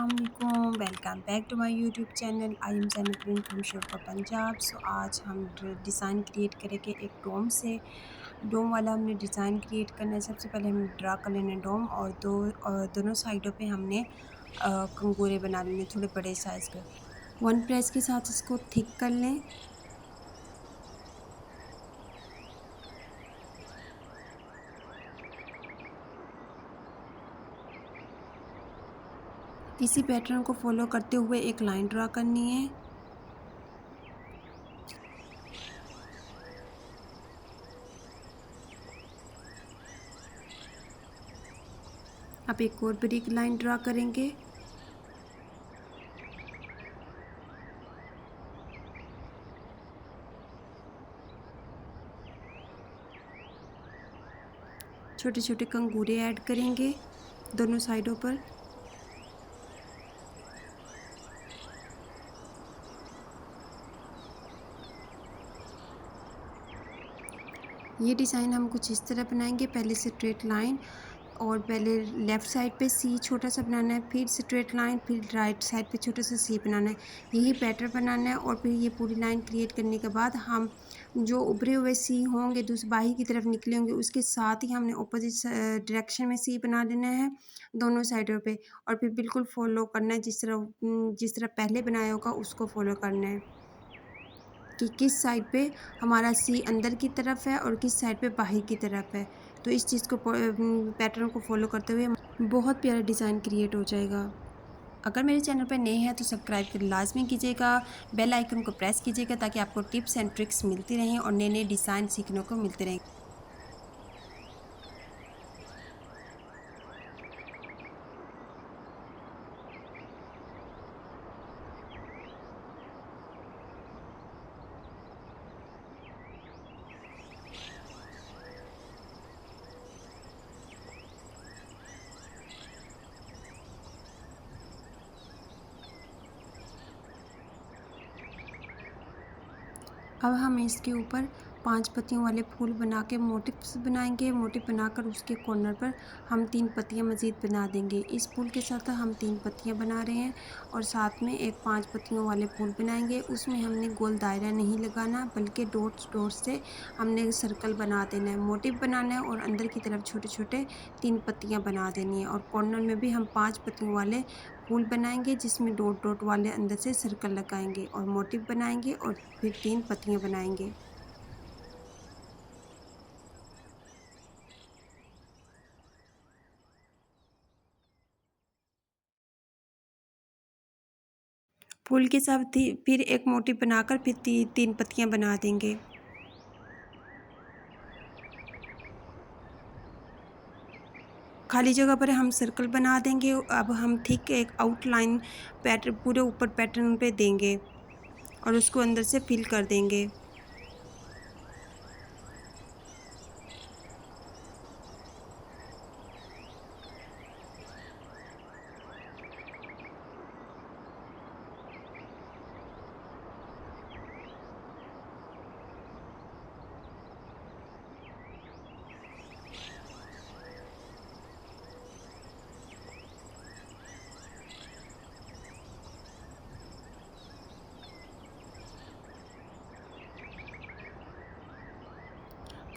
अस्सलामुअलैकुम, welcome back to my YouTube channel. I am Zainab Noor from शोका Punjab. So आज हम डिज़ाइन क्रिएट करेंगे एक डोम से। डोम वाला हमने डिज़ाइन क्रिएट करना है। सबसे पहले हमने ड्रा कर लेना है डोम, और दोनों साइडों पे हमने कंगूरे बना लेने थोड़े बड़े साइज़ के। वन प्रेस के साथ इसको थिक कर लें। इसी पैटर्न को फॉलो करते हुए एक लाइन ड्रा करनी है। अब एक और ब्रिक लाइन ड्रा करेंगे। छोटे छोटे कंगूरे ऐड करेंगे दोनों साइडों पर। ये डिज़ाइन हम कुछ इस तरह बनाएंगे। पहले स्ट्रेट लाइन, और पहले लेफ़्ट साइड पे सी छोटा सा बनाना है, फिर स्ट्रेट लाइन, फिर राइट साइड पे छोटा सा सी बनाना है। यही पैटर्न बनाना है। और फिर ये पूरी लाइन क्रिएट करने के बाद हम जो उभरे हुए सी होंगे बाहर की तरफ निकले होंगे, उसके साथ ही हमने अपोजिट डायरेक्शन में सी बना देना है दोनों साइडों पे। और फिर बिल्कुल फॉलो करना है जिस तरह पहले बनाया होगा उसको फॉलो करना है कि किस साइड पे हमारा सी अंदर की तरफ है और किस साइड पे बाहर की तरफ है। तो इस चीज़ को पैटर्न को फॉलो करते हुए बहुत प्यारा डिज़ाइन क्रिएट हो जाएगा। अगर मेरे चैनल पर नए हैं तो सब्सक्राइब कर लाजमी कीजिएगा, बेल आइकन को प्रेस कीजिएगा ताकि आपको टिप्स एंड ट्रिक्स मिलती रहें और नए नए डिज़ाइन सीखने को मिलते रहें। अब हम इसके ऊपर 5 पत्तियों वाले फूल बना के मोटिव्स बनाएंगे। मोटिव बनाकर उसके कॉर्नर पर हम 3 पत्तियां मज़ीद बना देंगे। इस फूल के साथ हम 3 पत्तियां बना रहे हैं और साथ में एक 5 पत्तियों वाले फूल बनाएंगे। उसमें हमने गोल दायरा नहीं लगाना, बल्कि डॉट्स डॉट्स से हमने सर्कल बना देना है। मोटिव बनाना है और अंदर की तरफ छोटे छोटे 3 पत्तियां बना देनी है। और कॉर्नर में भी हम 5 पत्तियों वाले फूल बनाएंगे जिसमें डॉट डॉट वाले अंदर से सर्कल लगाएंगे और मोटिव बनाएंगे और फिर 3 पत्तियां बनाएंगे। फूल के साथ ही फिर एक मोटिव बनाकर फिर 3 पत्तियां बना देंगे। खाली जगह पर हम सर्कल बना देंगे। अब हम ठीक एक आउटलाइन पैटर्न पूरे ऊपर पैटर्न पे देंगे और उसको अंदर से फिल कर देंगे।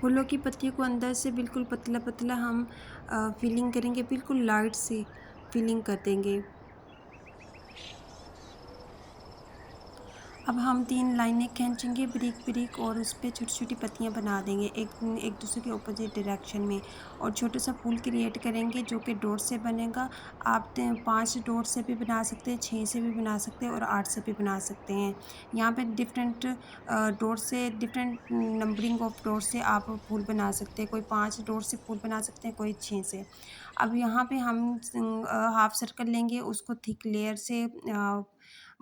फूलों की पत्तियों को अंदर से बिल्कुल पतला पतला हम फिलिंग करेंगे, बिल्कुल लाइट सी फिलिंग कर देंगे। अब हम 3 लाइनें खींचेंगे ब्रिक ब्रिक और उस पे छोटी छोटी पत्तियां बना देंगे एक एक दूसरे के अपोजिट डायरेक्शन में। और छोटा सा फूल क्रिएट करेंगे जो कि डॉट से बनेगा। आप 5 डॉट से भी बना सकते हैं, 6 से भी बना सकते हैं और 8 से भी बना सकते हैं। यहाँ पे डिफरेंट डॉट से, डिफरेंट नंबरिंग ऑफ डॉट से आप फूल बना सकते हैं। कोई 5 डॉट से फूल बना सकते हैं, कोई 6 से। अब यहाँ पे हम हाफ सर्कल लेंगे, उसको थिक लेयर से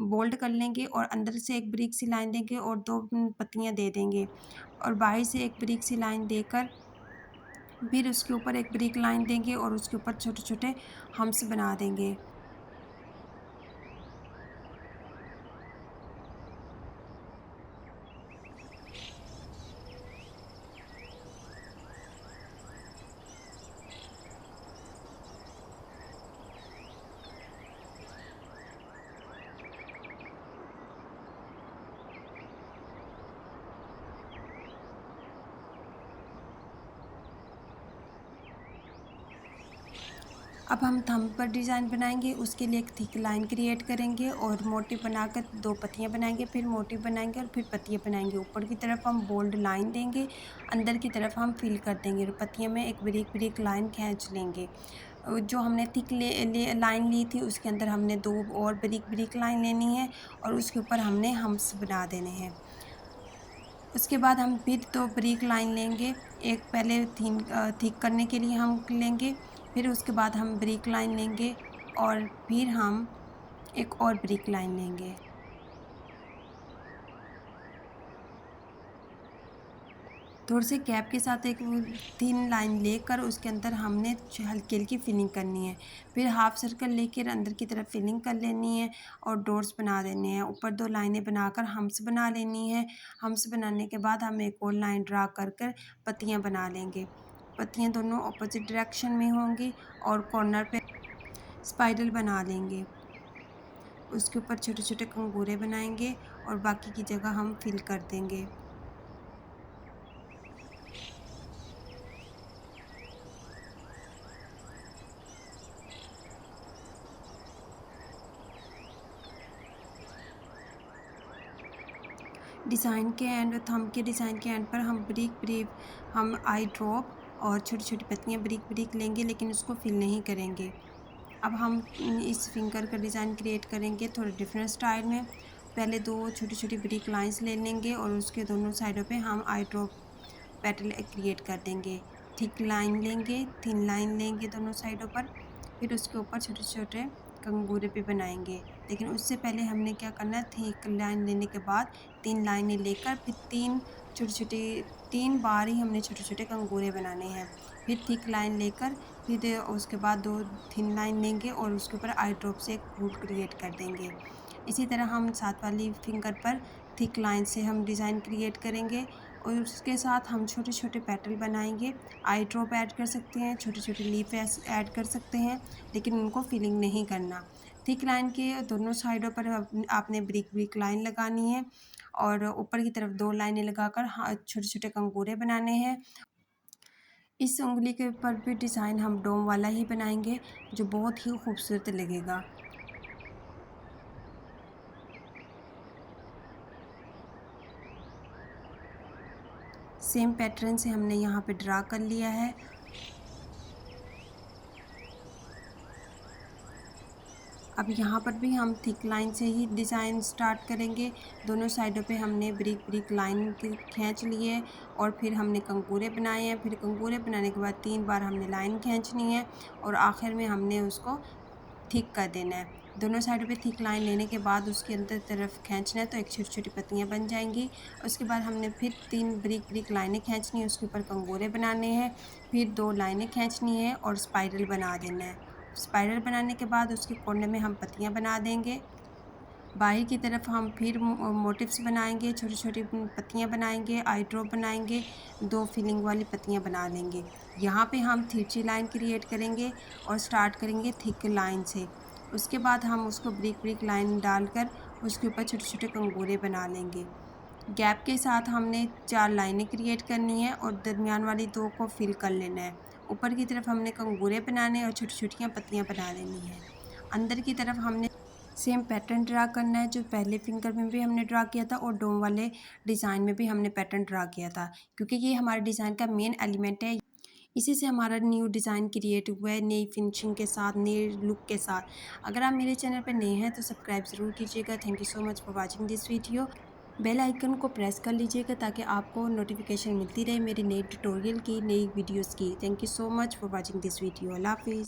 बोल्ड कर लेंगे और अंदर से एक ब्रिक सी लाइन देंगे और 2 पत्तियां दे देंगे। और बाहर से एक ब्रिक सी लाइन देकर फिर उसके ऊपर एक ब्रिक लाइन देंगे और उसके ऊपर छोटे छोटे हम्स बना देंगे। अब हम थंब पर डिज़ाइन बनाएंगे। उसके लिए एक थिक लाइन क्रिएट करेंगे और मोटिव बनाकर 2 पत्तियां बनाएंगे, फिर मोटिव बनाएंगे और फिर पत्तियां बनाएंगे। ऊपर की तरफ हम बोल्ड लाइन देंगे, अंदर की तरफ हम फिल कर देंगे और पत्तियों में एक ब्रिक ब्रिक लाइन खींच लेंगे। जो हमने थिक लाइन ली थी उसके अंदर हमने 2 और ब्रिक ब्रिक लाइन लेनी है और उसके ऊपर हमने हम्स बना देने हैं। उसके बाद हम फिर 2 ब्रिक लाइन लेंगे। एक पहले थिक करने के लिए हम लेंगे, फिर उसके बाद हम ब्रिक लाइन लेंगे और फिर हम एक और ब्रिक लाइन लेंगे। थोड़े से गैप के साथ एक थिन लाइन लेकर उसके अंदर हमने हल्की हल्की फिलिंग करनी है। फिर हाफ सर्कल लेकर अंदर की तरफ फिलिंग कर लेनी है और डॉट्स बना देने हैं। ऊपर 2 लाइनें बनाकर हम्स बना लेनी है। हम्स बनाने के बाद हम एक और लाइन ड्रा कर कर पत्तियाँ बना लेंगे। पत्तियाँ दोनों अपोजिट डायरेक्शन में होंगी और कॉर्नर पे स्पाइरल बना लेंगे। उसके ऊपर छोटे छोटे कंगूरे बनाएंगे और बाकी की जगह हम फिल कर देंगे। डिज़ाइन के एंड थंब के डिज़ाइन के एंड पर हम ब्रिक हम आई ड्रॉप और छोटी छोटी पत्तियाँ ब्रिक ब्रिक लेंगे, लेकिन उसको फिल नहीं करेंगे। अब हम इस फिंगर का डिज़ाइन क्रिएट करेंगे थोड़ा डिफरेंट स्टाइल में। पहले 2 छोटी छोटी ब्रिक लाइंस ले लेंगे और उसके दोनों साइडों पे हम आई ड्रॉप पेटल क्रिएट कर देंगे। थिक लाइन लेंगे, थिन लाइन लेंगे दोनों साइडों पर, फिर उसके ऊपर छोटे छोटे कंगूरे भी बनाएंगे। लेकिन उससे पहले हमने क्या करना है, थिक लाइन लेने के बाद 3 लाइनें लेकर फिर 3 बार ही हमने छोटे छोटे कंगूरे बनाने हैं। फिर थिक लाइन लेकर फिर उसके बाद 2 थिन लाइन लेंगे और उसके ऊपर आई ड्रॉप से एक फूल क्रिएट कर देंगे। इसी तरह हम साथ वाली फिंगर पर थिक लाइन से हम डिज़ाइन क्रिएट करेंगे और उसके साथ हम छोटे छोटे पेटल बनाएंगे। आई ड्रॉप ऐड कर सकते हैं, छोटे छोटे लीफ ऐड कर सकते हैं, लेकिन उनको फिलिंग नहीं करना। थिक लाइन के दोनों साइडों पर आपने ब्रिक ब्रिक लाइन लगानी है और ऊपर की तरफ 2 लाइनें लगाकर छोटे छोटे कंगूरे बनाने हैं। इस उंगली के ऊपर भी डिज़ाइन हम डोम वाला ही बनाएंगे जो बहुत ही खूबसूरत लगेगा। सेम पैटर्न से हमने यहाँ पे ड्रा कर लिया है। अब यहाँ पर भी हम थिक लाइन से ही डिज़ाइन स्टार्ट करेंगे। दोनों साइडों पे हमने ब्रिक ब्रिक लाइन खींच ली है और फिर हमने कंगूरे बनाए हैं। फिर कंगूरे बनाने के बाद 3 बार हमने लाइन खींचनी है और आखिर में हमने उसको थिक कर देना है। दोनों साइडों पे थिक लाइन लेने के बाद उसके अंदर तरफ खींचना है तो एक छोटी छोटी पत्तियाँ बन जाएंगी। उसके बाद हमने फिर 3 ब्रिक ब्रिक लाइनें खींचनी है, उसके ऊपर कंगूरे बनाने हैं, फिर 2 लाइनें खींचनी है और स्पाइरल बना देना है। स्पाइरल बनाने के बाद उसके कोने में हम पत्तियाँ बना देंगे। बाहर की तरफ हम फिर मोटिव्स बनाएंगे, छोटी छोटी पत्तियाँ बनाएंगे, आई ड्रॉप बनाएंगे, 2 फिलिंग वाली पत्तियाँ बना लेंगे। यहाँ पे हम तिरछी लाइन क्रिएट करेंगे और स्टार्ट करेंगे थिक लाइन से। उसके बाद हम उसको ब्रिक ब्रिक लाइन डालकर उसके ऊपर छोटे छोटे कंगूरे बना लेंगे। गैप के साथ हमने 4 लाइनें क्रिएट करनी है और दरमियान वाली 2 को फिल कर लेना है। ऊपर की तरफ हमने कंगूरे बनाने और छोटी छोटियाँ पत्तियाँ बना लेनी है। अंदर की तरफ हमने सेम पैटर्न ड्रा करना है जो पहले फिंगर में भी हमने ड्रा किया था और डोम वाले डिज़ाइन में भी हमने पैटर्न ड्रा किया था, क्योंकि ये हमारे डिज़ाइन का मेन एलिमेंट है। इसी से हमारा न्यू डिज़ाइन क्रिएट हुआ है, नई फिनिशिंग के साथ, नए लुक के साथ। अगर आप मेरे चैनल पर नए हैं तो सब्सक्राइब ज़रूर कीजिएगा। Thank you so much for watching this video. Bell icon को प्रेस कर लीजिएगा ताकि आपको नोटिफिकेशन मिलती रहे मेरी नई ट्यूटोरियल की, नई वीडियोज़ की। Thank you so much for watching this video. Allah हाफिज़।